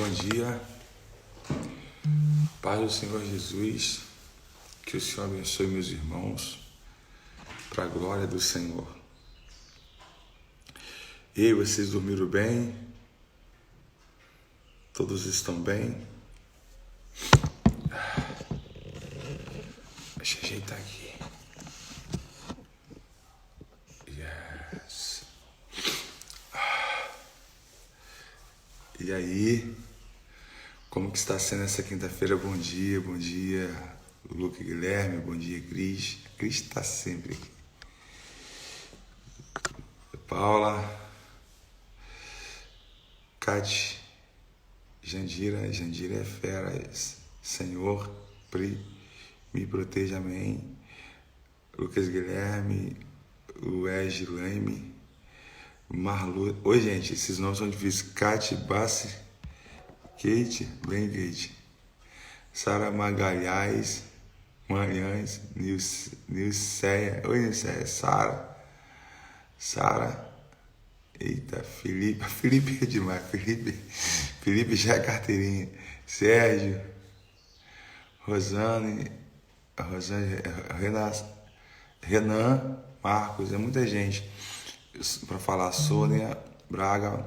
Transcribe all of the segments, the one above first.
bom dia. Paz do Senhor Jesus, que o Senhor abençoe meus irmãos, para a glória do Senhor. E aí, vocês dormiram bem? Todos estão bem? Deixa eu ajeitar aqui. Yes. E aí, como que está sendo essa quinta-feira? Bom dia, Luca e Guilherme, bom dia, Cris. Cris está sempre aqui. Paula, Cate, Jandira é fera. Senhor, me proteja, amém. Lucas Guilherme, Luege Leme, Marlu. Oi, gente, esses nomes são difíceis. Cate, Bassi, Kate, bem, Kate. Sara Magalhães, Nilceia. Oi, Nilceia. Sara. Eita, Felipe é demais. Felipe já é carteirinha. Sérgio. Rosane, Renan, Marcos, é muita gente para falar. Sônia, Braga,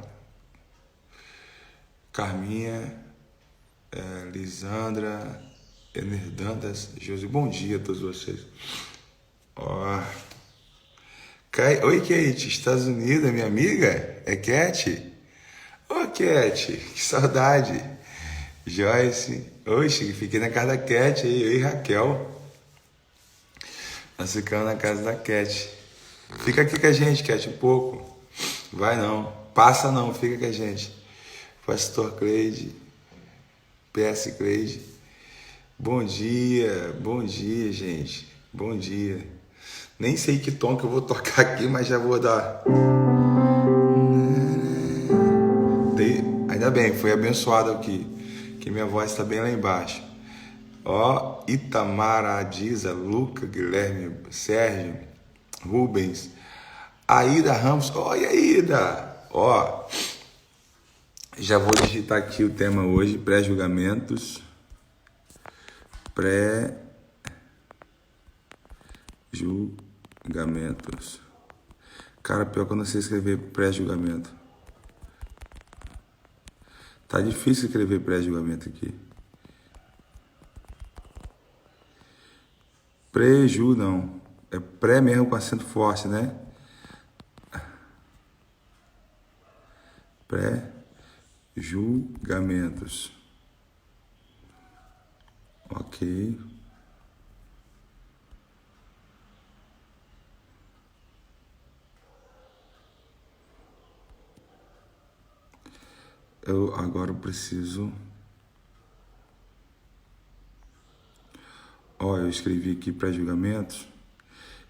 Carminha, Lisandra, Enerdantas, Josi. Bom dia a todos vocês. Oi, Kate, Estados Unidos, minha amiga? É Cat? Ô, Cat, que saudade. Joyce, oxe, fiquei na casa da Cat aí, eu e Raquel. Nós ficamos na casa da Cat. Fica aqui com a gente, Cat, um pouco. Vai não, passa não, fica com a gente. Pastor Cleide, PS Cleide. Bom dia, gente. Bom dia. Nem sei que tom que eu vou tocar aqui, mas já vou dar. Ainda bem, foi abençoado aqui, que minha voz está bem lá embaixo. Ó, Itamara, Adiza, Luca, Guilherme, Sérgio, Rubens, Aida Ramos. Oi, Aida. Ó, já vou digitar aqui o tema hoje, pré-julgamentos. Pré-julgamentos. Cara, pior que eu não sei escrever pré-julgamento. Tá difícil escrever pré-julgamento aqui. Preju não. É pré mesmo com acento forte, né? Pré-julgamentos. Ok. Eu agora preciso... Ó, eu escrevi aqui pré-julgamentos.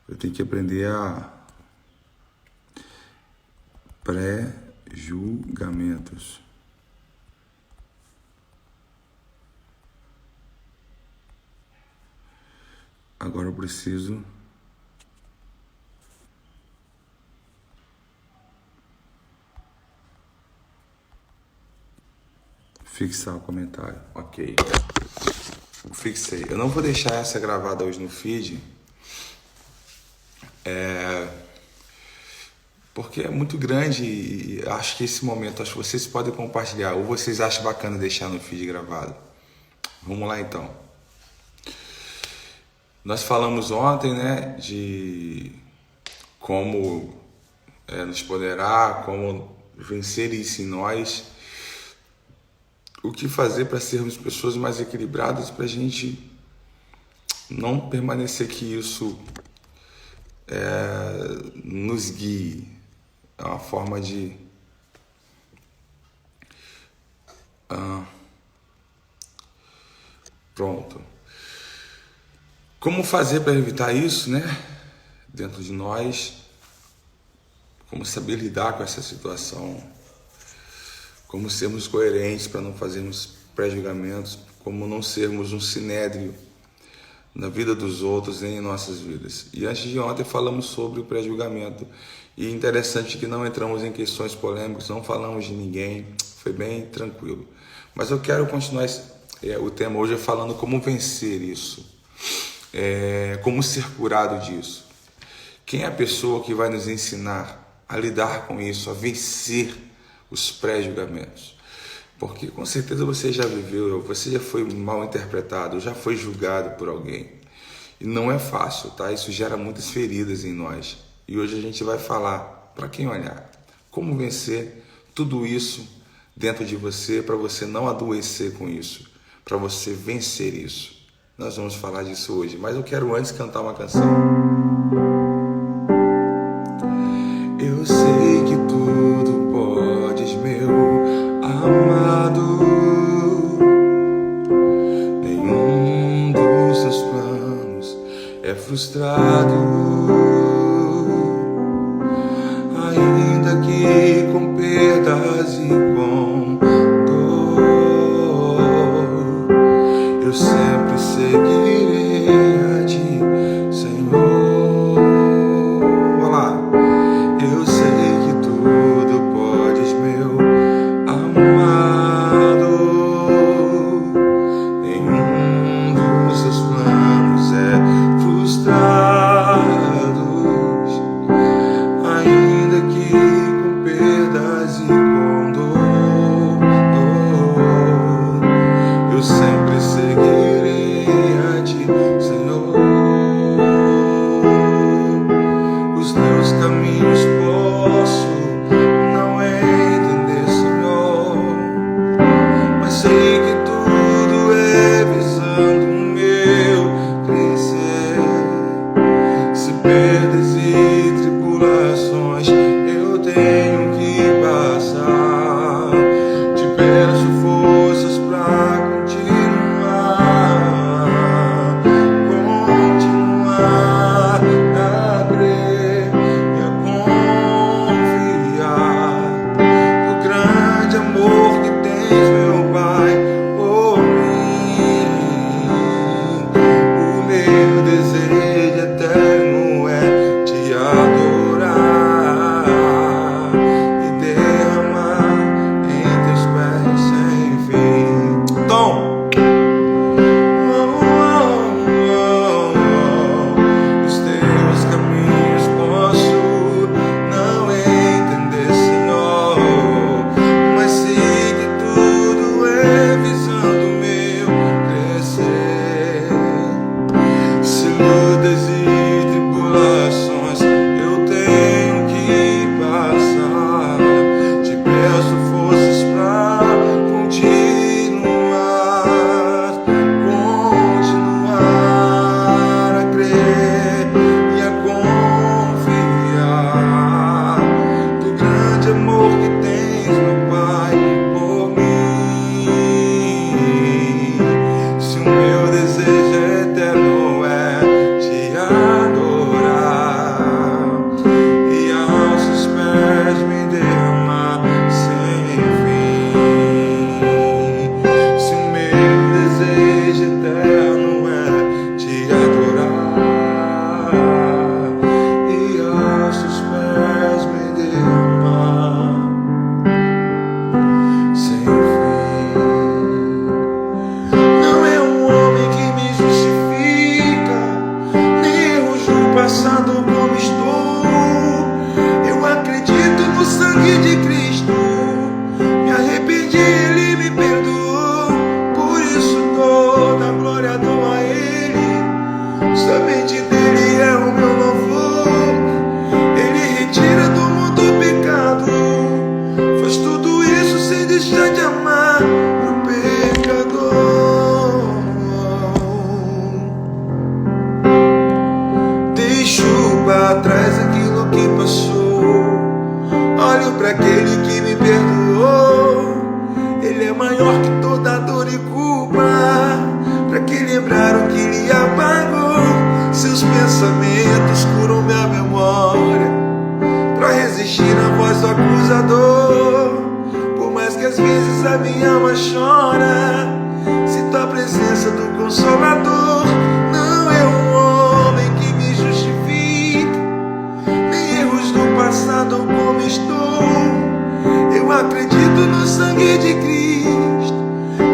Eu tenho que aprender a... Pré-julgamentos. Agora eu preciso... fixar o comentário. Ok. Fixei. Eu não vou deixar essa gravada hoje no feed. Porque é muito grande e acho que esse momento, acho que vocês podem compartilhar. Ou vocês acham bacana deixar no feed gravado. Vamos lá então. Nós falamos ontem, né, de como nos poderá, como vencer isso em nós. O que fazer para sermos pessoas mais equilibradas, para a gente não permanecer que isso nos guie. É uma forma de... Pronto. Como fazer para evitar isso, né? Dentro de nós. Como saber lidar com essa situação. Como sermos coerentes para não fazermos pré-julgamentos, como não sermos um sinédrio na vida dos outros nem em nossas vidas. E antes de ontem falamos sobre o pré-julgamento. E é interessante que não entramos em questões polêmicas, não falamos de ninguém, Foi bem tranquilo. Mas eu quero continuar o tema hoje falando como vencer isso. Como ser curado disso. Quem é a pessoa que vai nos ensinar a lidar com isso, a vencer os pré-julgamentos? Porque com certeza você já viveu, você já foi mal interpretado, já foi julgado por alguém. E não é fácil, tá? Isso gera muitas feridas em nós. E hoje a gente vai falar, para quem olhar, como vencer tudo isso dentro de você, para você não adoecer com isso, para você vencer isso. Nós vamos falar disso hoje, mas eu quero antes cantar uma canção. Eu sei que tudo podes, meu amado, nenhum dos seus planos é frustrado, ainda que com perdas e com dor, eu sempre seguirei a ti, Senhor. Olha lá. Eu sei que tudo podes, meu amado, nenhum dos seus planos é frustrado, ainda que com perdas e com dor, eu sempre seguirei a ti, Senhor. Os teus caminhos posso não entender, Senhor, mas sei que tudo é visando o meu crescer. Se perdas e tribulações eu tenho que passar, te peço forças pra continuar a crer e a confiar no grande amor que tens, meu Pai, por mim. O meu desejo eterno é te adorar e derramar em teus pés sem fim. Tom! Os teus caminhos posso não entender, Senhor, mas sei que tudo é visando o meu crescer. Se lutas e tribulações eu tenho que passar, te peço forças pra continuar a crer e a confiar do grande amor que tens, meu Pai, por mim. Se o meu desejo eterno é te adorar e aos seus pés me derramar sem fim. Se o meu desejo eterno é te adorar e aos seus pés me derramar sem fim. Não é um homem que me justifica, nem erros do passado como estou. Eu acredito no sangue de Cristo, me arrependi, Ele me perdoou. Por isso toda glória dou a Ele, somente dele é o meu louvor. Ele retira do mundo o pecado, faz tudo isso sem deixar de amar o pecador. Deixo para trás aquilo que passou, olho para aquele que me perdoou. Ele é maior que toda dor e culpa, para que lembrar o que Ele apagou. Seus pensamentos curam minha memória, para resistir à voz do acusador. Por mais que às vezes a minha alma chora, sinto a presença do Consolador. Não é um homem que me justifica, nem erros do passado como estou. Eu acredito no sangue de Cristo.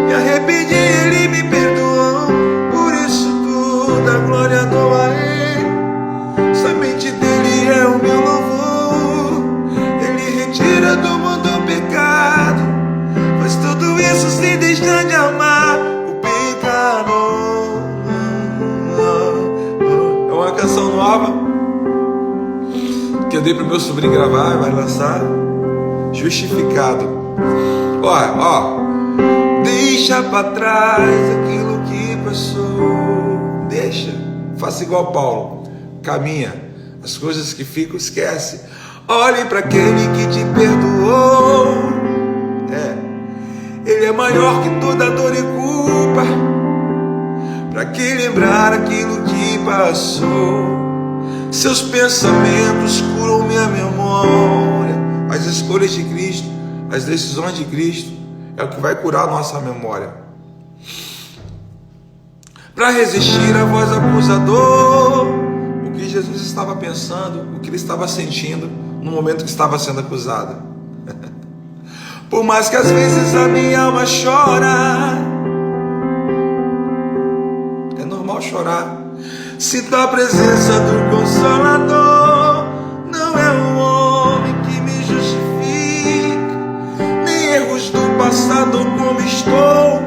Me arrependi, Ele me perdoou. Por isso toda a glória dou a Ele. Somente dele é o meu louvor. Ele retira do mundo o pecado. Faz tudo isso sem deixar de amar o pecado. É uma canção nova que eu dei pro meu sobrinho gravar, vai lançar. Justificado. Ó, deixa pra trás aquilo que passou. Deixa, faça igual Paulo, caminha. As coisas que ficam, esquece. Olhe para aquele que te perdoou. Ele é maior que toda dor e culpa. Para que lembrar aquilo que passou? Seus pensamentos curam minha memória. As escolhas de Cristo, as decisões de Cristo é o que vai curar a nossa memória. Para resistir à voz acusador, o que Jesus estava pensando, o que ele estava sentindo no momento que estava sendo acusado. Por mais que às vezes a minha alma chora, é normal chorar. Sinto a presença do Consolador. Não é um homem que me justifica, nem erros do passado como estou,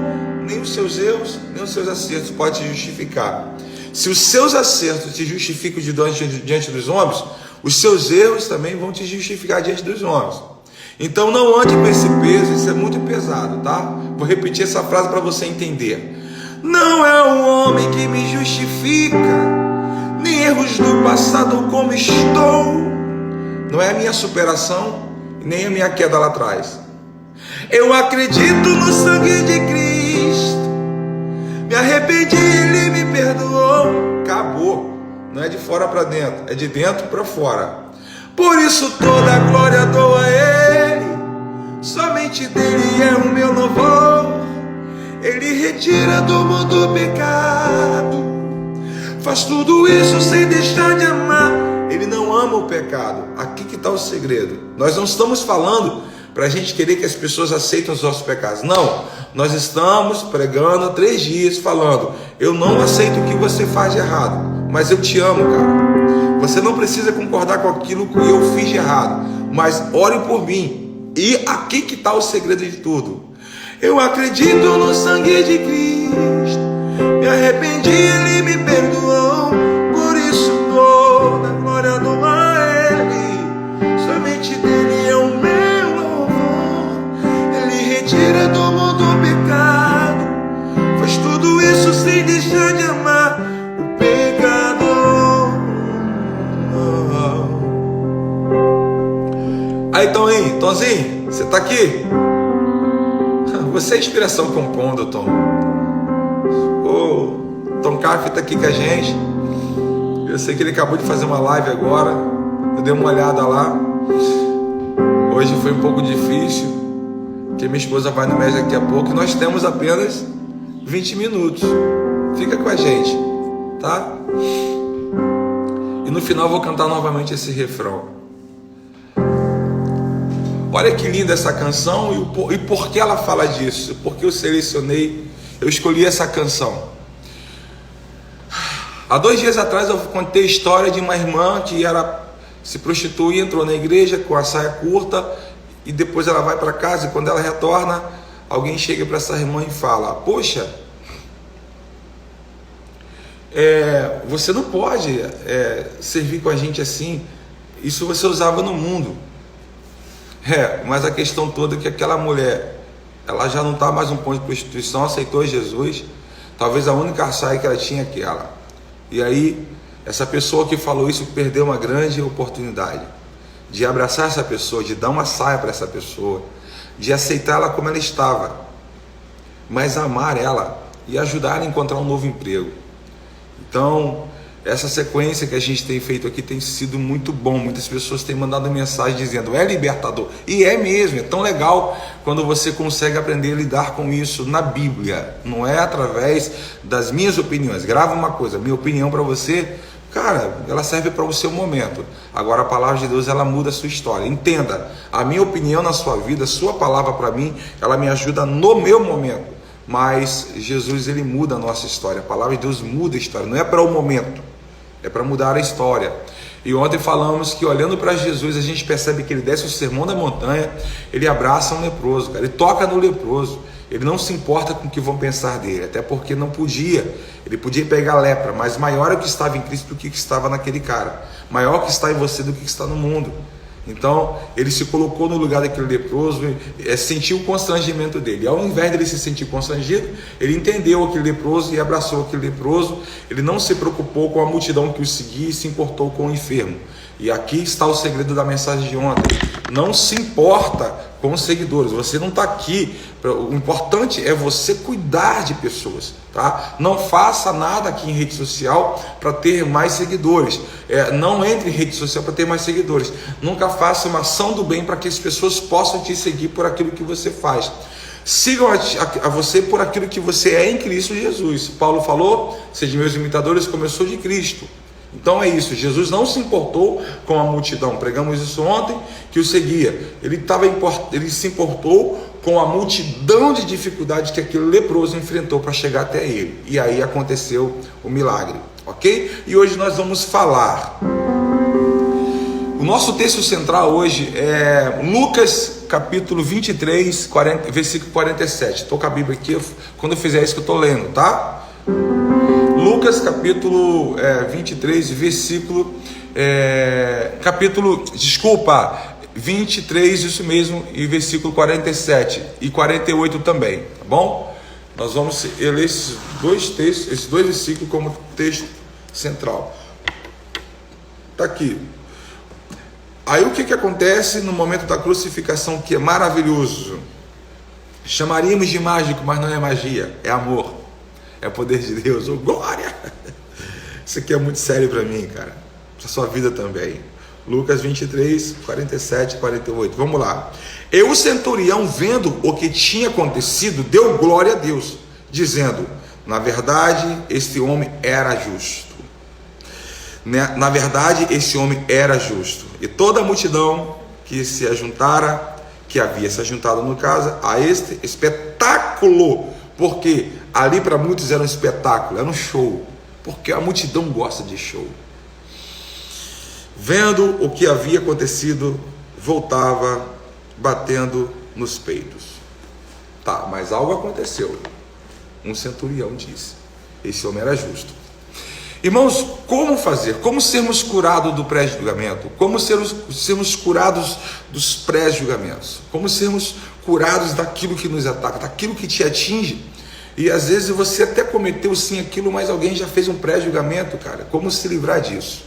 nem os seus erros, nem os seus acertos pode te justificar. Se os seus acertos te justificam diante dos homens, os seus erros também vão te justificar diante dos homens. Então não ande com esse peso, isso é muito pesado, tá? Vou repetir essa frase para você entender. Não é um homem que me justifica, nem erros do passado como estou. Não é a minha superação, nem a minha queda lá atrás. Eu acredito no sangue de Cristo. Me arrependi, Ele me perdoou. Acabou. Não é de fora para dentro, é de dentro para fora. Por isso toda a glória dou a Ele. Somente dele é o meu louvor. Ele retira do mundo o pecado. Faz tudo isso sem deixar de amar. Ele não ama o pecado. Aqui que está o segredo. Nós não estamos falando para a gente querer que as pessoas aceitem os nossos pecados. Não, nós estamos pregando há 3 dias falando: eu não aceito o que você faz de errado, mas eu te amo, cara. Você não precisa concordar com aquilo que eu fiz de errado, mas ore por mim. E aqui que está o segredo de tudo. Eu acredito no sangue de Cristo. Me arrependi, Ele me perdoou. Por isso toda a glória dou a Ele. Somente dele é o meu louvor. Ele retira do mundo o pecado. Faz tudo isso sem deixar de amar o pecador. Aí, Tomzinho, você está aqui? Você é inspiração compondo, Tom. O Tom Caff está aqui com a gente. Eu sei que ele acabou de fazer uma live agora. Eu dei uma olhada lá. Hoje foi um pouco difícil, porque minha esposa vai no médico daqui a pouco. E nós temos apenas 20 minutos. Fica com a gente, tá? E no final eu vou cantar novamente esse refrão. Olha que linda essa canção e por que ela fala disso? Porque eu selecionei, eu escolhi essa canção. Há 2 dias atrás eu contei a história de uma irmã que se prostituía, entrou na igreja com a saia curta e depois ela vai para casa e quando ela retorna, alguém chega para essa irmã e fala: poxa, você não pode servir com a gente assim, isso você usava no mundo. Mas a questão toda é que aquela mulher, ela já não está mais um ponto de prostituição, aceitou Jesus, talvez a única saia que ela tinha é aquela. E aí, essa pessoa que falou isso perdeu uma grande oportunidade de abraçar essa pessoa, de dar uma saia para essa pessoa, de aceitá-la como ela estava, mas amar ela e ajudar ela a encontrar um novo emprego. Então, essa sequência que a gente tem feito aqui tem sido muito bom. Muitas pessoas têm mandado mensagem dizendo: é libertador. E é mesmo, é tão legal quando você consegue aprender a lidar com isso na Bíblia. Não é através das minhas opiniões. Grava uma coisa, minha opinião para você cara, ela serve para o seu momento. Agora a palavra de Deus, ela muda a sua história. Entenda, a minha opinião na sua vida, a sua palavra para mim, ela me ajuda no meu momento. Mas Jesus, ele muda a nossa história. A palavra de Deus muda a história, não é para o momento, é para mudar a história. E ontem falamos que olhando para Jesus, a gente percebe que ele desce o sermão da montanha, ele abraça um leproso, cara, ele toca no leproso. Ele não se importa com o que vão pensar dele, até porque não podia. Ele podia pegar lepra, mas maior é o que estava em Cristo do que estava naquele cara. Maior que está em você do que está no mundo. Então, ele se colocou no lugar daquele leproso, sentiu o constrangimento dele. Ao invés dele se sentir constrangido, ele entendeu aquele leproso e abraçou aquele leproso. Ele não se preocupou com a multidão que o seguia e se importou com o enfermo. E aqui está o segredo da mensagem de ontem. Não se importa com os seguidores. Você não está aqui. O importante é você cuidar de pessoas, tá? Não faça nada aqui em rede social para ter mais seguidores. Não entre em rede social para ter mais seguidores. Nunca faça uma ação do bem para que as pessoas possam te seguir por aquilo que você faz. Sigam a você por aquilo que você é em Cristo Jesus. Paulo falou: sede meus imitadores como eu sou de Cristo. Então é isso, Jesus não se importou com a multidão, pregamos isso ontem, que o seguia. Ele se importou com a multidão de dificuldades que aquele leproso enfrentou para chegar até ele. E aí aconteceu o milagre, ok? E hoje nós vamos falar. O nosso texto central hoje é Lucas capítulo 23, versículo 47. Estou com a Bíblia aqui, quando eu fizer isso que eu estou lendo, tá? Lucas capítulo 23, versículo 23, isso mesmo, e versículo 47 e 48 também, tá bom? Nós vamos ler esses dois textos, esses dois versículos como texto central. Tá aqui. Aí o que acontece no momento da crucificação, que é maravilhoso? Chamaríamos de mágico, mas não é magia, é amor. É o poder de Deus, oh glória! Isso aqui é muito sério para mim, cara, para sua vida também. Lucas 23, 47 e 48, vamos lá. E o centurião, vendo o que tinha acontecido, deu glória a Deus, dizendo: na verdade, este homem era justo. Na verdade, esse homem era justo. E toda a multidão que se ajuntara, que havia se ajuntado no caso, a este espetáculo, porque ali para muitos era um espetáculo, era um show, porque a multidão gosta de show. Vendo o que havia acontecido, voltava batendo nos peitos. Tá, mas algo aconteceu. Um centurião disse: esse homem era justo. Irmãos, como fazer? Como sermos curados do pré-julgamento? Como sermos curados dos pré-julgamentos? Como sermos curados daquilo que nos ataca, daquilo que te atinge? E às vezes você até cometeu sim aquilo, mas alguém já fez um pré-julgamento, cara. Como se livrar disso?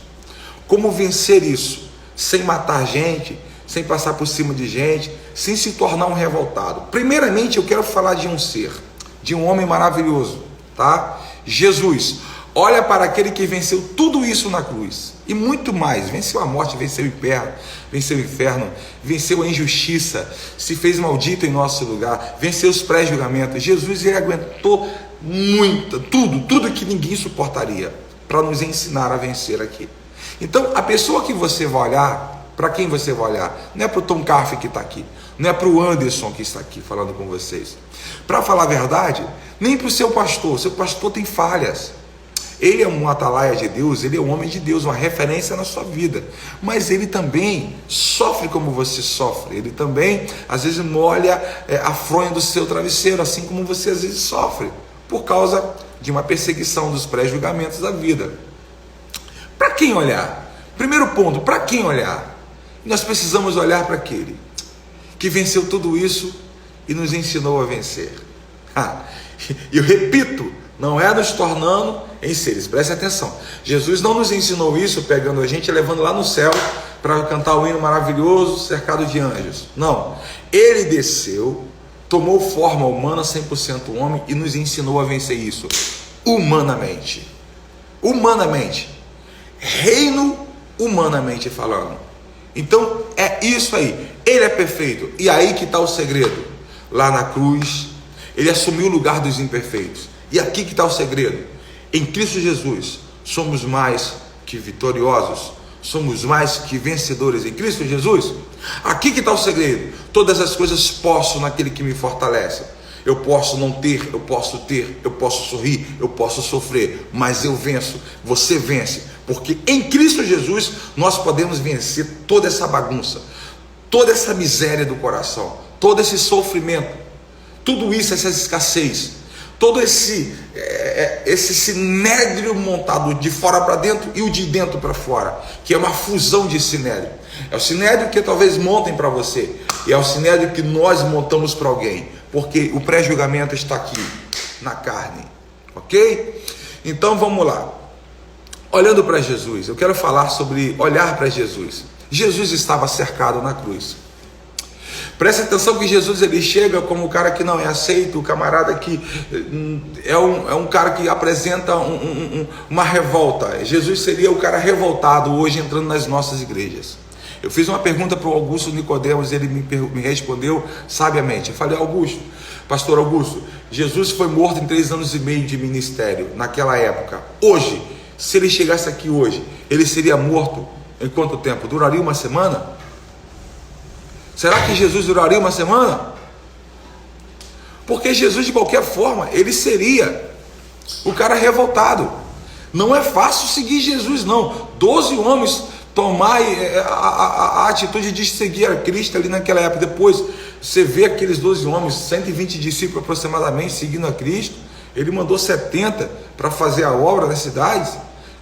Como vencer isso? Sem matar gente, sem passar por cima de gente, sem se tornar um revoltado. Primeiramente eu quero falar de um ser, de um homem maravilhoso, tá? Jesus. Olha para aquele que venceu tudo isso na cruz e muito mais. Venceu a morte, venceu o inferno, venceu a injustiça, se fez maldito em nosso lugar, venceu os pré-julgamentos. Jesus, ele aguentou tudo que ninguém suportaria para nos ensinar a vencer aqui. Então, a pessoa que você vai olhar, para quem você vai olhar? Não é para o Tom Carfe que está aqui, não é para o Anderson que está aqui falando com vocês. Para falar a verdade, nem para o seu pastor tem falhas. Ele é um atalaia de Deus, ele é um homem de Deus, uma referência na sua vida. Mas ele também sofre como você sofre. Ele também, às vezes, molha a fronha do seu travesseiro, assim como você às vezes sofre, por causa de uma perseguição dos pré-julgamentos da vida. Para quem olhar? Primeiro ponto, para quem olhar? Nós precisamos olhar para aquele que venceu tudo isso e nos ensinou a vencer. E eu repito, não é nos tornando em seres. Preste atenção. Jesus não nos ensinou isso pegando a gente e levando lá no céu para cantar o hino maravilhoso cercado de anjos. Não. Ele desceu, tomou forma humana, 100% homem, e nos ensinou a vencer isso. Humanamente. Humanamente. Reino humanamente falando. Então é isso aí. Ele é perfeito. E aí que está o segredo. Lá na cruz, ele assumiu o lugar dos imperfeitos. E aqui que está o segredo. Em Cristo Jesus, somos mais que vitoriosos, somos mais que vencedores em Cristo Jesus. Aqui que está o segredo. Todas as coisas posso naquele que me fortalece. Eu posso não ter, eu posso ter, eu posso sorrir, eu posso sofrer, mas eu venço, você vence, porque em Cristo Jesus nós podemos vencer toda essa bagunça, toda essa miséria do coração, todo esse sofrimento, tudo isso, essa escassez, todo esse sinédrio montado de fora para dentro e o de dentro para fora, que é uma fusão de sinédrio. É o sinédrio que talvez montem para você, e é o sinédrio que nós montamos para alguém, porque o pré-julgamento está aqui, na carne, ok? Então vamos lá, olhando para Jesus, eu quero falar sobre olhar para Jesus. Jesus estava cercado na cruz. Preste atenção que Jesus ele chega como o cara que não é aceito, o camarada que é um cara que apresenta uma revolta. Jesus seria o cara revoltado hoje entrando nas nossas igrejas. Eu fiz uma pergunta para o Augusto Nicodemos, ele me respondeu sabiamente. Eu falei: Augusto, pastor Augusto, Jesus foi morto em 3 anos e meio de ministério naquela época. Hoje, se ele chegasse aqui hoje, ele seria morto em quanto tempo? Duraria uma semana? Será que Jesus duraria uma semana? Porque Jesus, de qualquer forma, ele seria o cara revoltado. Não é fácil seguir Jesus, não. 12 homens tomar a atitude de seguir a Cristo ali naquela época. Depois você vê aqueles 12 homens, 120 discípulos aproximadamente seguindo a Cristo. Ele mandou 70 para fazer a obra nas cidades.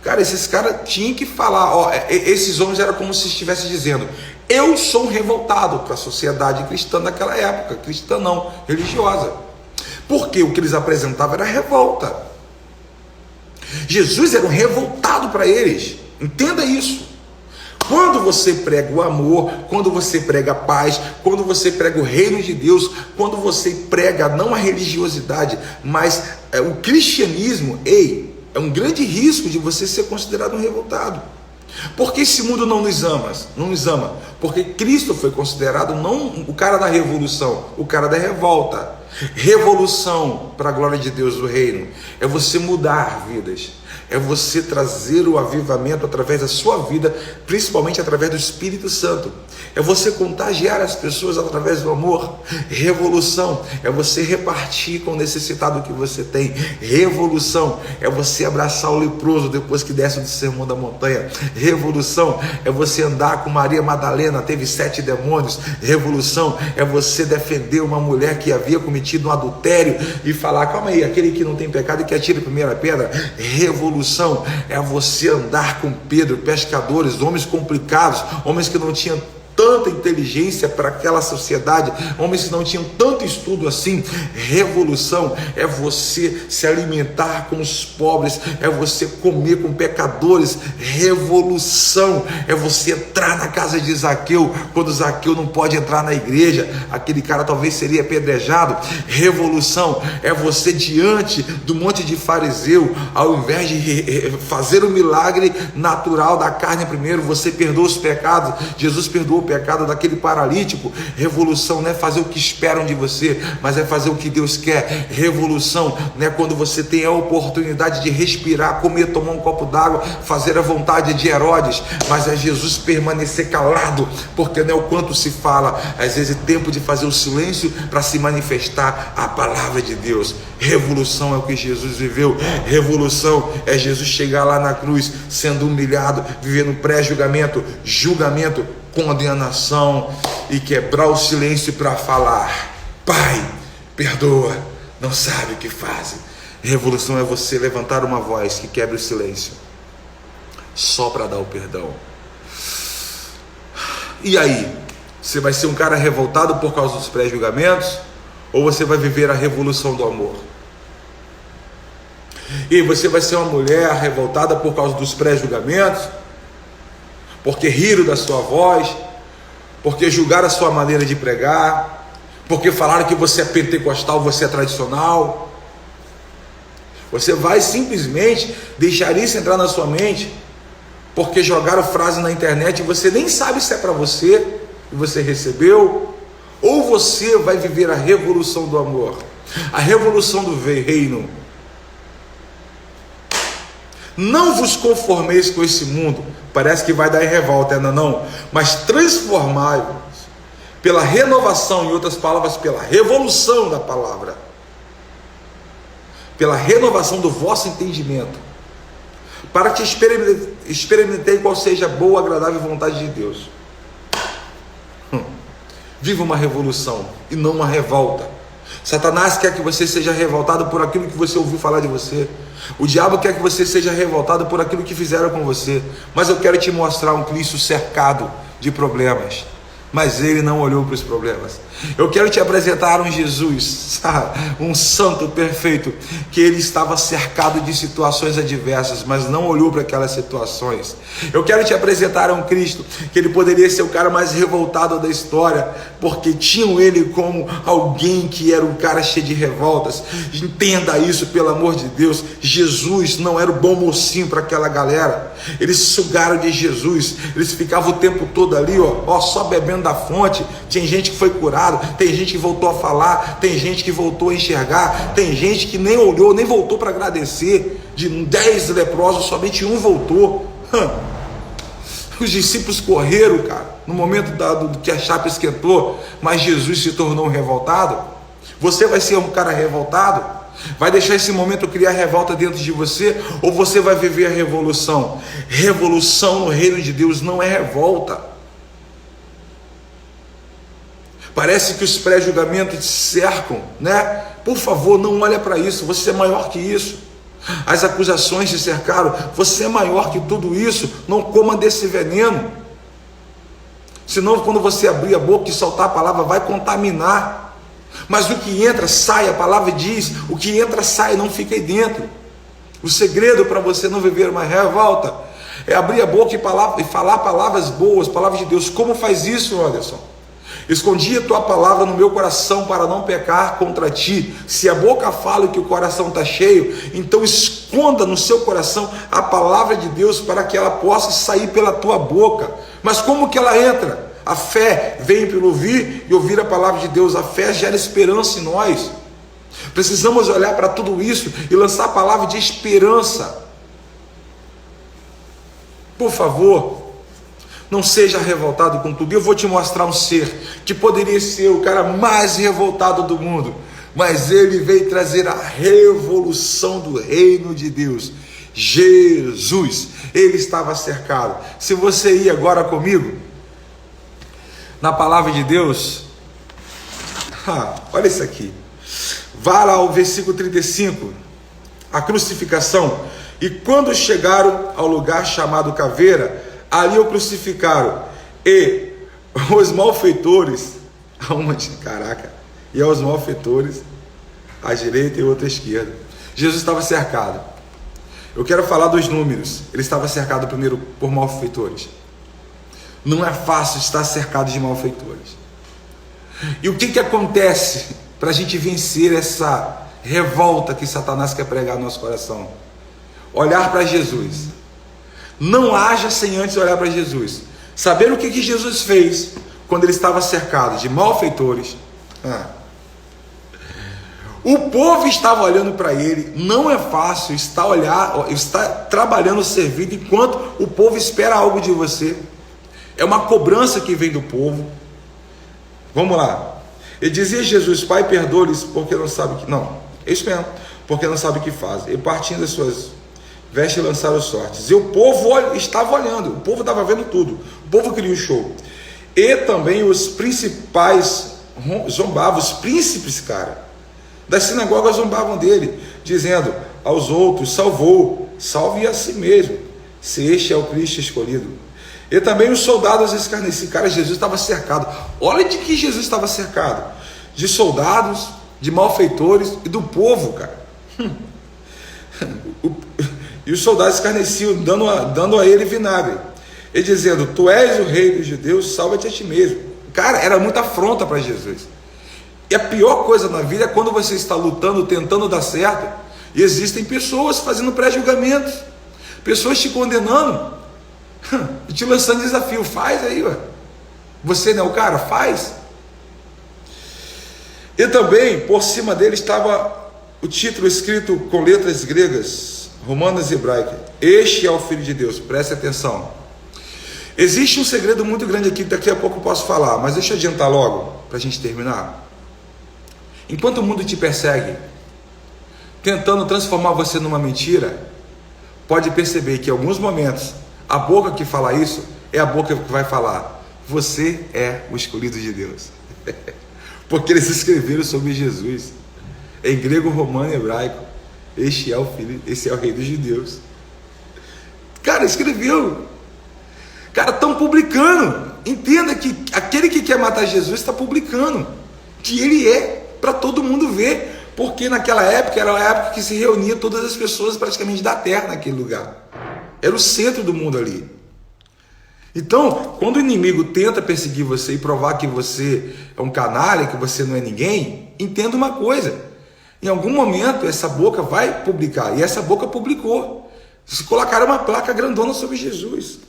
Cara, esses caras tinham que falar, ó, esses homens eram como se estivesse dizendo: eu sou um revoltado para a sociedade cristã daquela época, cristã não, religiosa, porque o que eles apresentavam era revolta. Jesus era um revoltado para eles, entenda isso. Quando você prega o amor, quando você prega a paz, quando você prega o reino de Deus, quando você prega não a religiosidade, mas o cristianismo, é um grande risco de você ser considerado um revoltado. Porque esse mundo não nos ama, porque Cristo foi considerado não o cara da revolução, o cara da revolta. Revolução para a glória de Deus do reino é você mudar vidas, é você trazer o avivamento através da sua vida, principalmente através do Espírito Santo. É você contagiar as pessoas através do amor. Revolução é você repartir com o necessitado que você tem. Revolução é você abraçar o leproso depois que desce do sermão da montanha. Revolução é você andar com Maria Madalena, teve 7 demônios. Revolução é você defender uma mulher que havia cometido um adultério e falar: calma aí, aquele que não tem pecado que atire a primeira pedra. Revolução é você andar com Pedro, pescadores, homens complicados, homens que não tinham tanta inteligência para aquela sociedade, homens que não tinham tanto estudo assim. Revolução é você se alimentar com os pobres, é você comer com pecadores. Revolução é você entrar na casa de Zaqueu, quando Zaqueu não pode entrar na igreja, aquele cara talvez seria apedrejado. Revolução é você diante do monte de fariseu, ao invés de fazer o milagre natural da carne primeiro, você perdoa os pecados. Jesus perdoou o pecado daquele paralítico. Revolução não é fazer o que esperam de você, mas é fazer o que Deus quer. Revolução não é quando você tem a oportunidade de respirar, comer, tomar um copo d'água, fazer a vontade de Herodes, mas é Jesus permanecer calado, porque não é o quanto se fala, às vezes é tempo de fazer o silêncio para se manifestar a palavra de Deus. Revolução é o que Jesus viveu. Revolução é Jesus chegar lá na cruz, sendo humilhado, vivendo pré-julgamento, julgamento, condenação, e quebrar o silêncio para falar: Pai, perdoa, não sabe o que fazem. Revolução é você levantar uma voz que quebre o silêncio, só para dar o perdão. E aí, você vai ser um cara revoltado por causa dos pré-julgamentos, ou você vai viver a revolução do amor? E você vai ser uma mulher revoltada por causa dos pré-julgamentos, porque riram da sua voz, porque julgaram a sua maneira de pregar, porque falaram que você é pentecostal, você é tradicional. Você vai simplesmente deixar isso entrar na sua mente, porque jogaram frase na internet e você nem sabe se é para você e você recebeu, ou você vai viver a revolução do amor, a revolução do reino. Não vos conformeis com esse mundo. Parece que vai dar em revolta, ainda não. Mas transformai-vos pela renovação, em outras palavras, pela revolução da palavra, pela renovação do vosso entendimento, para que experimentei qual seja a boa, agradável vontade de Deus. Viva uma revolução e não uma revolta. Satanás quer que você seja revoltado por aquilo que você ouviu falar de você. O diabo quer que você seja revoltado por aquilo que fizeram com você. Mas eu quero te mostrar um Cristo cercado de problemas, mas ele não olhou para os problemas. Eu quero te apresentar um Jesus, um santo perfeito, que ele estava cercado de situações adversas, mas não olhou para aquelas situações. Eu quero te apresentar um Cristo, que ele poderia ser o cara mais revoltado da história, porque tinham ele como alguém que era um cara cheio de revoltas. Entenda isso, pelo amor de Deus. Jesus não era o bom mocinho para aquela galera. Eles sugaram de Jesus, eles ficavam o tempo todo ali, só bebendo da fonte. Tinha gente que foi curado, tem gente que voltou a falar, tem gente que voltou a enxergar, tem gente que nem olhou, nem voltou para agradecer. De 10 leprosos, somente um voltou. Os discípulos correram, cara, no momento do que a chapa esquentou, mas Jesus se tornou um revoltado. Você vai ser um cara revoltado? Vai deixar esse momento criar revolta dentro de você? Ou você vai viver a revolução? Revolução no reino de Deus não é revolta. Parece que os pré-julgamentos te cercam, né? Por favor, não olha para isso. Você é maior que isso. As acusações te cercaram. Você é maior que tudo isso. Não coma desse veneno. Senão, quando você abrir a boca e soltar a palavra, vai contaminar. Mas o que entra, sai. A palavra diz: o que entra, sai, não fica aí dentro. O segredo para você não viver uma revolta é abrir a boca e falar palavras boas, palavras de Deus. Como faz isso, Anderson? Escondi a tua palavra no meu coração para não pecar contra ti. Se a boca fala que o coração está cheio, então esconda no seu coração a palavra de Deus para que ela possa sair pela tua boca. Mas como que ela entra? A fé vem pelo ouvir e ouvir a palavra de Deus. A fé gera esperança em nós. Precisamos olhar para tudo isso e lançar a palavra de esperança. Por favor, não seja revoltado com tudo. Eu vou te mostrar um ser que poderia ser o cara mais revoltado do mundo, mas ele veio trazer a revolução do reino de Deus. Jesus, ele estava cercado. Se você ir agora comigo na palavra de Deus, olha isso aqui. Vá lá ao versículo 35, a crucificação. E quando chegaram ao lugar chamado Caveira, ali o crucificaram, e os malfeitores, e aos malfeitores à direita e outra à esquerda. Jesus estava cercado. Eu quero falar dos números. Ele estava cercado primeiro por malfeitores. Não é fácil estar cercado de malfeitores. E o que acontece para a gente vencer essa revolta que Satanás quer pregar no nosso coração? Olhar para Jesus. Não haja sem antes olhar para Jesus. Saber o que Jesus fez quando ele estava cercado de malfeitores. O povo estava olhando para ele. Não é fácil estar trabalhando, servindo, enquanto o povo espera algo de você. É uma cobrança que vem do povo. Vamos lá. Ele dizia: Jesus, Pai, perdoa-lhes porque não sabe o que... Não, é isso mesmo. Porque não sabe o que fazem. E partindo das suas vestes lançaram sortes. E o povo estava olhando. O povo estava vendo tudo. O povo queria o show. E também os principais zombavam. Os príncipes, cara, das sinagogas zombavam dele, dizendo aos outros: salvou, salve a si mesmo, se este é o Cristo escolhido. E também os soldados escarneciam. Cara, Jesus estava cercado. Olha de que Jesus estava cercado: de soldados, de malfeitores e do povo, cara. E os soldados escarneciam, dando a ele vinagre, e dizendo: tu és o rei dos judeus, salva-te a ti mesmo. Cara, era muita afronta para Jesus. E a pior coisa na vida é quando você está lutando, tentando dar certo, e existem pessoas fazendo pré-julgamentos, pessoas te condenando, e te lançando desafio. Faz aí, ué. Você não é o cara? Faz. E também por cima dele estava o título escrito com letras gregas: Romanos hebraico. Este é o Filho de Deus. Preste atenção. Existe um segredo muito grande aqui, daqui a pouco eu posso falar, mas deixa eu adiantar logo, para a gente terminar. Enquanto o mundo te persegue, tentando transformar você numa mentira, pode perceber que em alguns momentos, a boca que fala isso, é a boca que vai falar, você é o escolhido de Deus. Porque eles escreveram sobre Jesus, em grego, romano e hebraico, este é o Filho, esse é o Rei dos Judeus. Cara, escreveu. Cara, estão publicando. Entenda que aquele que quer matar Jesus está publicando que ele é, para todo mundo ver, porque naquela época era a época que se reunia todas as pessoas praticamente da terra naquele lugar. Era o centro do mundo ali. Então, quando o inimigo tenta perseguir você e provar que você é um canalha, que você não é ninguém, entenda uma coisa: em algum momento essa boca vai publicar, e essa boca publicou. Se colocaram uma placa grandona sobre Jesus.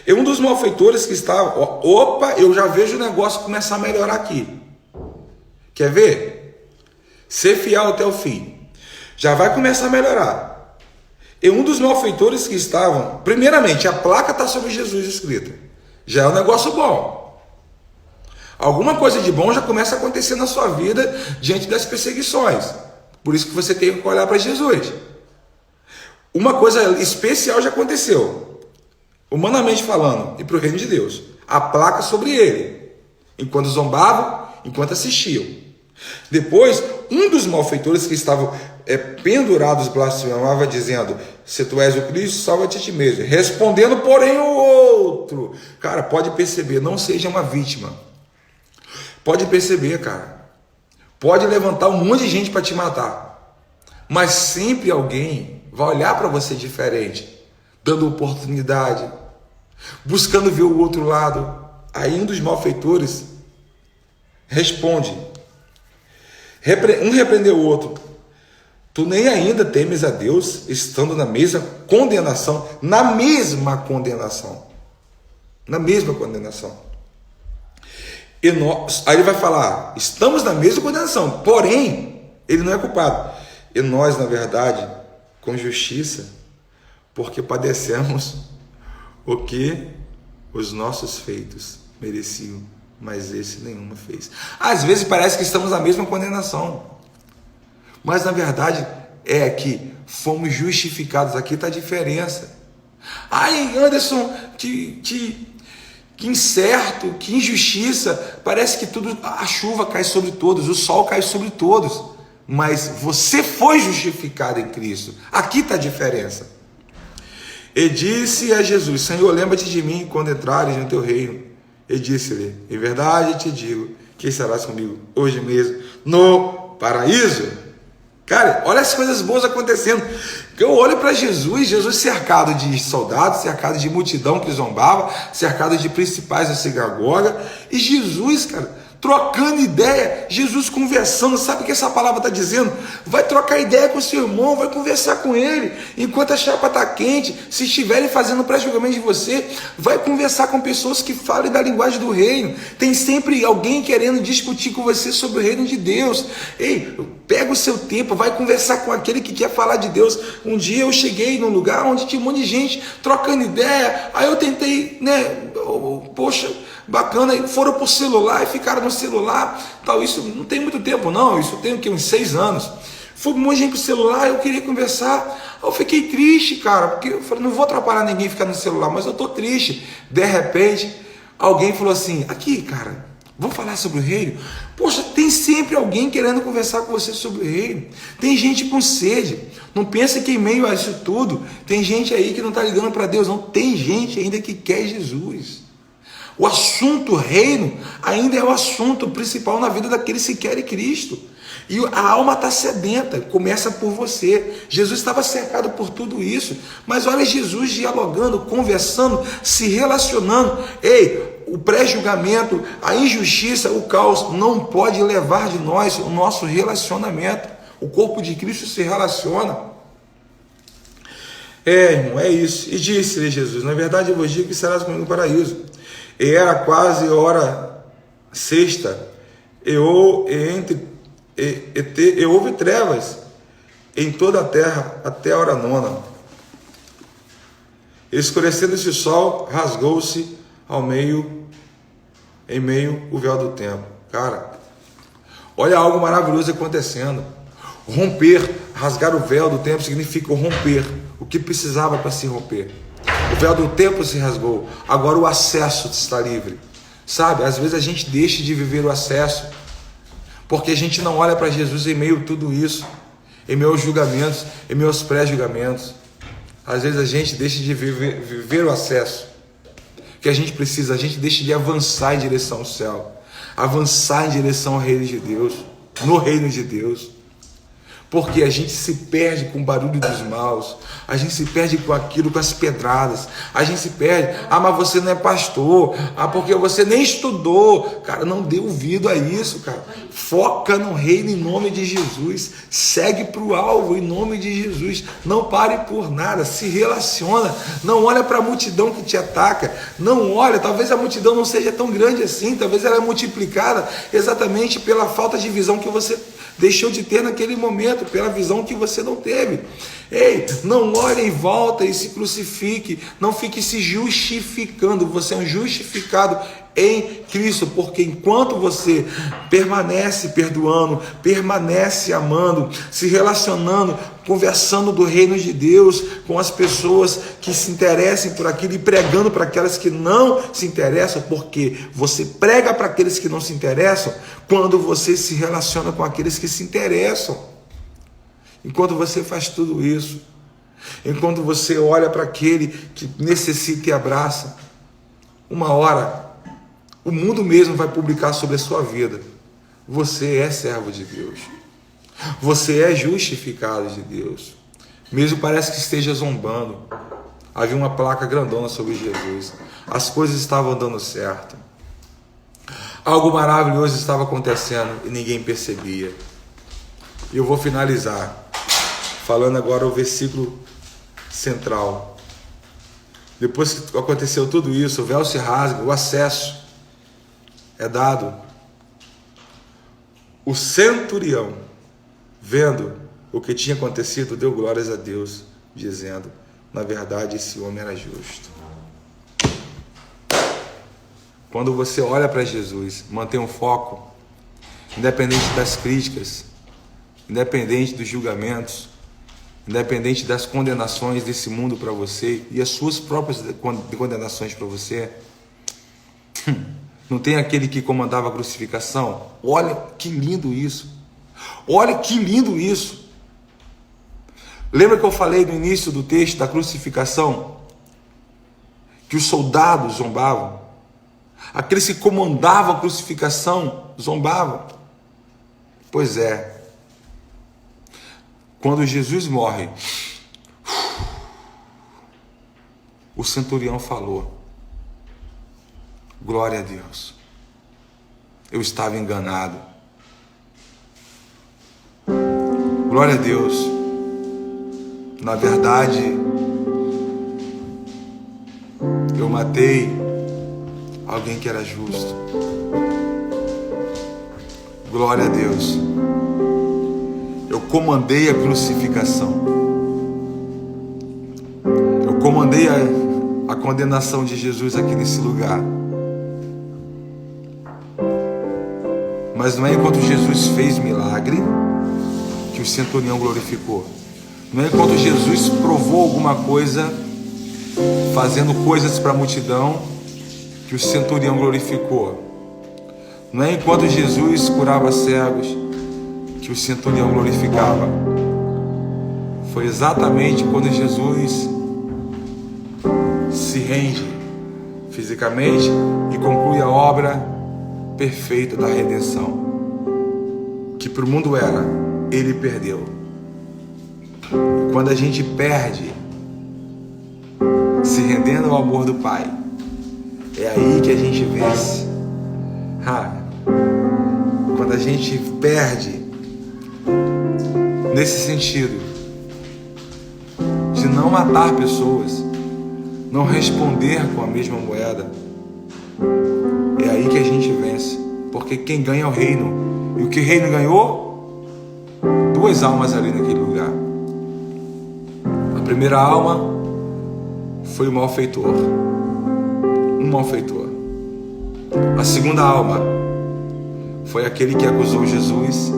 E um dos malfeitores que estava, opa, eu já vejo o negócio começar a melhorar aqui. Quer ver? Ser fiel até o fim. Já vai começar a melhorar. E um dos malfeitores que estavam, primeiramente, a placa está sobre Jesus escrita. Já é um negócio bom. Alguma coisa de bom já começa a acontecer na sua vida diante das perseguições. Por isso que você tem que olhar para Jesus. Uma coisa especial já aconteceu. Humanamente falando, e para o reino de Deus, a placa sobre ele, enquanto zombavam, enquanto assistiam. Depois, um dos malfeitores que estavam pendurados blasfemava, dizendo: se tu és o Cristo, salva-te a ti mesmo. Respondendo, porém, o outro. Cara, pode perceber, não seja uma vítima. Pode perceber, cara. Pode levantar um monte de gente para te matar, mas sempre alguém vai olhar para você diferente, dando oportunidade, buscando ver o outro lado. Aí um dos malfeitores responde, um repreendeu o outro: tu nem ainda temes a Deus, estando na mesma condenação, aí ele vai falar, estamos na mesma condenação, porém, ele não é culpado. E nós, na verdade, com justiça, porque padecemos o que os nossos feitos mereciam, mas esse nenhuma fez. Às vezes parece que estamos na mesma condenação, mas na verdade é que fomos justificados. Aqui está a diferença. Ai, Anderson, que incerto, que injustiça, parece que tudo, a chuva cai sobre todos, o sol cai sobre todos, mas você foi justificado em Cristo. Aqui está a diferença. E disse a Jesus: Senhor, lembra-te de mim quando entrares no teu reino. E disse-lhe: em verdade te digo que estarás comigo hoje mesmo no paraíso. Cara, olha as coisas boas acontecendo. Eu olho para Jesus cercado de soldados, cercado de multidão que zombava, cercado de principais da sinagoga, e Jesus, cara, trocando ideia, Jesus conversando. Sabe o que essa palavra está dizendo? Vai trocar ideia com o seu irmão, vai conversar com ele, enquanto a chapa está quente. Se estiverem fazendo pré-julgamento de você, vai conversar com pessoas que falem da linguagem do reino. Tem sempre alguém querendo discutir com você sobre o reino de Deus. Ei, pega o seu tempo, vai conversar com aquele que quer falar de Deus. Um dia eu cheguei num lugar onde tinha um monte de gente trocando ideia, aí eu tentei, poxa, bacana, aí foram por celular e ficaram no celular, tal. Isso não tem muito tempo não, isso tem uns 6 anos. Foi um monte de gente pro celular, eu queria conversar, eu fiquei triste, cara, porque eu falei, não vou atrapalhar ninguém ficar no celular, mas eu tô triste. De repente, alguém falou assim: aqui, cara, vamos falar sobre o reino? Poxa, tem sempre alguém querendo conversar com você sobre o reino. Tem gente com sede. Não pensa que em meio a isso tudo, tem gente aí que não está ligando para Deus, não. Tem gente ainda que quer Jesus. O assunto reino ainda é o assunto principal na vida daqueles que querem Cristo. E a alma está sedenta, começa por você. Jesus estava cercado por tudo isso, mas olha Jesus dialogando, conversando, se relacionando. Ei, o pré-julgamento, a injustiça, o caos não pode levar de nós o nosso relacionamento. O corpo de Cristo se relaciona. Irmão, é isso. E disse-lhe Jesus: na verdade eu vos digo que serás comigo no paraíso. E era quase hora sexta, e houve trevas em toda a terra até a hora nona. Escurecendo-se o sol, rasgou-se em meio o véu do templo. Cara, olha algo maravilhoso acontecendo. Romper, rasgar o véu do templo significa romper o que precisava para se romper. O véu do templo se rasgou, agora o acesso está livre. Sabe, às vezes a gente deixa de viver o acesso, porque a gente não olha para Jesus em meio a tudo isso, em meio aos julgamentos, em meio aos pré-julgamentos. Às vezes a gente deixa de viver o acesso que a gente precisa, a gente deixa de avançar em direção ao céu, avançar em direção ao reino de Deus, no reino de Deus. Porque a gente se perde com o barulho dos maus, a gente se perde com aquilo, com as pedradas, a gente se perde, mas você não é pastor, porque você nem estudou. Cara, não dê ouvido a isso, cara. Foca no reino em nome de Jesus, segue para o alvo em nome de Jesus, não pare por nada, se relaciona, não olha para a multidão que te ataca, não olha, talvez a multidão não seja tão grande assim, talvez ela é multiplicada exatamente pela falta de visão que você deixou de ter naquele momento, pela visão que você não teve. Ei, não olhe em volta e se crucifique, não fique se justificando, você é um justificado em Cristo, porque enquanto você permanece perdoando, permanece amando, se relacionando, conversando do reino de Deus com as pessoas que se interessem por aquilo e pregando para aquelas que não se interessam, porque você prega para aqueles que não se interessam quando você se relaciona com aqueles que se interessam. Enquanto você faz tudo isso, enquanto você olha para aquele que necessita e abraça, uma hora o mundo mesmo vai publicar sobre a sua vida: você é servo de Deus, você é justificado de Deus. Mesmo parece que esteja zombando, havia uma placa grandona sobre Jesus, as coisas estavam dando certo, algo maravilhoso estava acontecendo e ninguém percebia. E eu vou finalizar falando agora o versículo central. Depois que aconteceu tudo isso, o véu se rasga, o acesso é dado. O centurião, vendo o que tinha acontecido, deu glórias a Deus, dizendo: na verdade, esse homem era justo. Quando você olha para Jesus, mantém um foco, independente das críticas, independente dos julgamentos, independente das condenações desse mundo para você e as suas próprias condenações para você. Não tem aquele que comandava a crucificação? Olha que lindo isso. Olha que lindo isso. Lembra que eu falei no início do texto da crucificação que os soldados zombavam? Aqueles que comandavam a crucificação zombavam. Pois é. Quando Jesus morre, o centurião falou: glória a Deus, eu estava enganado. Glória a Deus, na verdade, eu matei alguém que era justo. Glória a Deus, eu comandei a crucificação, eu comandei a condenação de Jesus aqui nesse lugar. Mas não é enquanto Jesus fez milagre que o centurião glorificou. Não é enquanto Jesus provou alguma coisa, fazendo coisas para a multidão, que o centurião glorificou. Não é enquanto Jesus curava cegos que o centurião glorificava. Foi exatamente quando Jesus se rende fisicamente e conclui a obra perfeita da redenção, que para o mundo era, ele perdeu. Quando a gente perde, se rendendo ao amor do Pai, é aí que a gente vence. Quando a gente perde nesse sentido de não matar pessoas, não responder com a mesma moeda, é aí que a gente vence. Porque quem ganha é o reino. E o que o reino ganhou? 2 duas almas ali naquele lugar. A primeira alma foi o malfeitor, um malfeitor. A segunda alma foi aquele que acusou Jesus,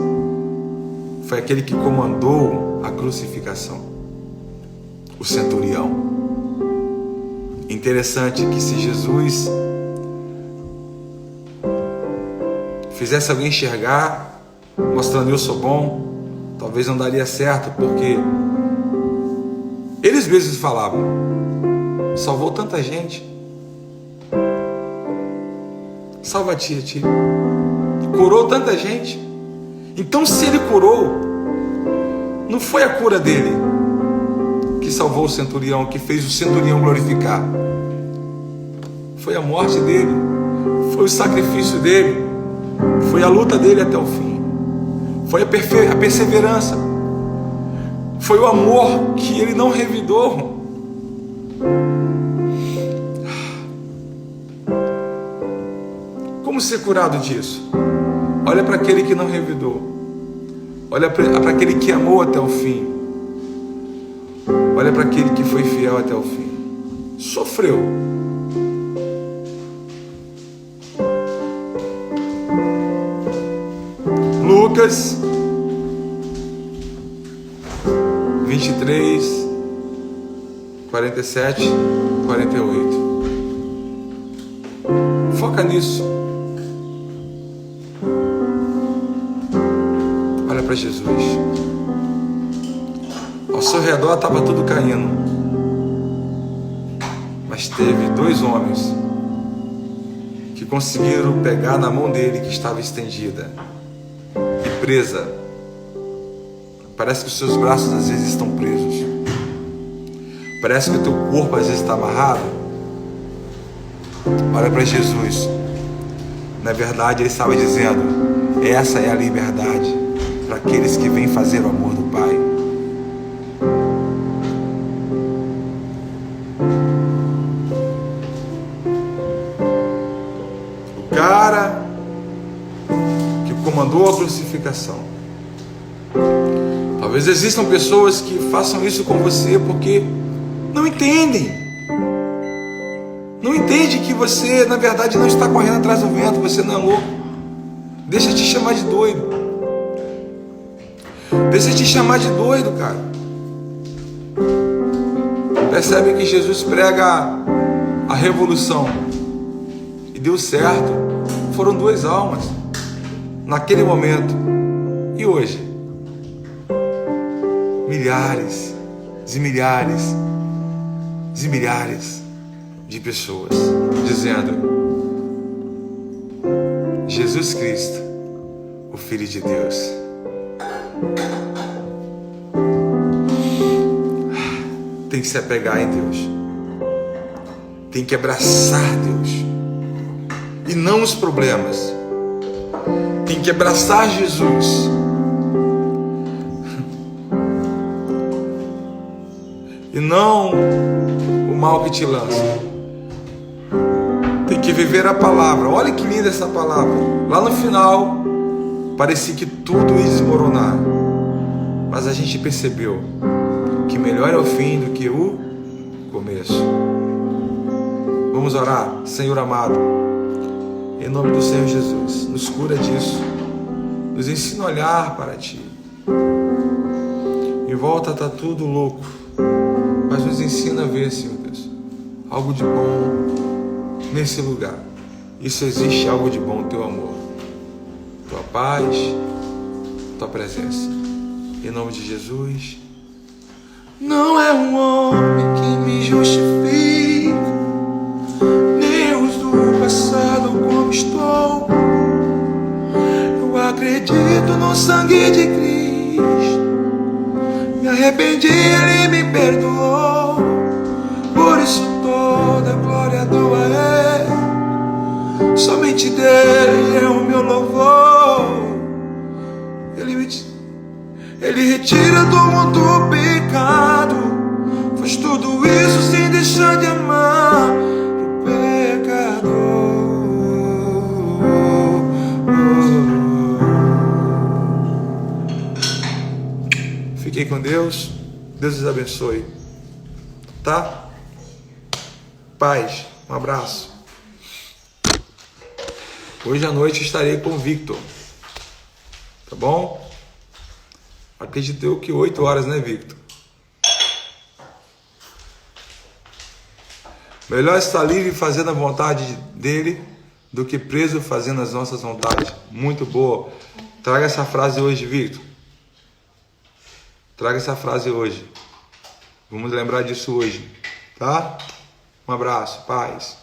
foi aquele que comandou a crucificação, o centurião. Interessante que se Jesus fizesse alguém enxergar, mostrando eu sou bom, talvez não daria certo, porque eles mesmos falavam, salvou tanta gente, salva a ti, curou tanta gente. Então se ele curou, não foi a cura dele que salvou o centurião, que fez o centurião glorificar, foi a morte dele, foi o sacrifício dele, foi a luta dele até o fim, foi a perseverança, foi o amor que ele não revidou. Como ser curado disso? Olha para aquele que não revidou, olha para aquele que amou até o fim, olha para aquele que foi fiel até o fim, sofreu. Lucas 23, 47, 48. Foca nisso. Olha para Jesus. Ao seu redor estava tudo caindo, mas teve dois homens que conseguiram pegar na mão dele que estava estendida e presa. Parece que os seus braços às vezes estão presos, parece que o teu corpo às vezes está amarrado. Olha para Jesus. Na verdade ele estava dizendo, essa é a liberdade para aqueles que vêm fazer o amor do Pai. O cara que comandou a crucificação. Talvez existam pessoas que façam isso com você porque não entendem. Não entende que você, na verdade, não está correndo atrás do vento, você não é louco. Deixa te chamar de doido. Deixa te chamar de doido, cara. Percebe que Jesus prega a revolução e deu certo. Foram duas almas naquele momento. E hoje? Milhares e milhares e milhares de pessoas dizendo: Jesus Cristo, o Filho de Deus. Tem que se apegar em Deus, tem que abraçar Deus e não os problemas. Tem que abraçar Jesus e não o mal que te lança. Tem que viver a palavra. Olha que linda essa palavra. Lá no final parecia que tudo ia desmoronar, mas a gente percebeu que melhor é o fim do que o começo. Vamos orar. Senhor amado, em nome do Senhor Jesus, nos cura disso, nos ensina a olhar para Ti. Em volta está tudo louco, mas nos ensina a ver, Senhor Deus, algo de bom nesse lugar. Isso existe algo de bom, Teu amor, Tua paz, Tua presença. Em nome de Jesus. Não é um homem que me justifica, nem os do passado como estou. Eu acredito no sangue de Cristo, me arrependi, Ele me perdoou. Por isso toda a glória dou a Ele, somente dele é o meu louvor. Ele retira do mundo o pecado, faz tudo isso sem deixar de amar o pecador. Fiquem com Deus. Deus os abençoe. Tá? Paz. Um abraço. Hoje à noite estarei com o Victor. Tá bom? Acredito eu que 8 horas, né, Victor? Melhor estar livre fazendo a vontade dele do que preso fazendo as nossas vontades. Muito boa. Traga essa frase hoje, Victor. Traga essa frase hoje. Vamos lembrar disso hoje, tá? Um abraço, paz.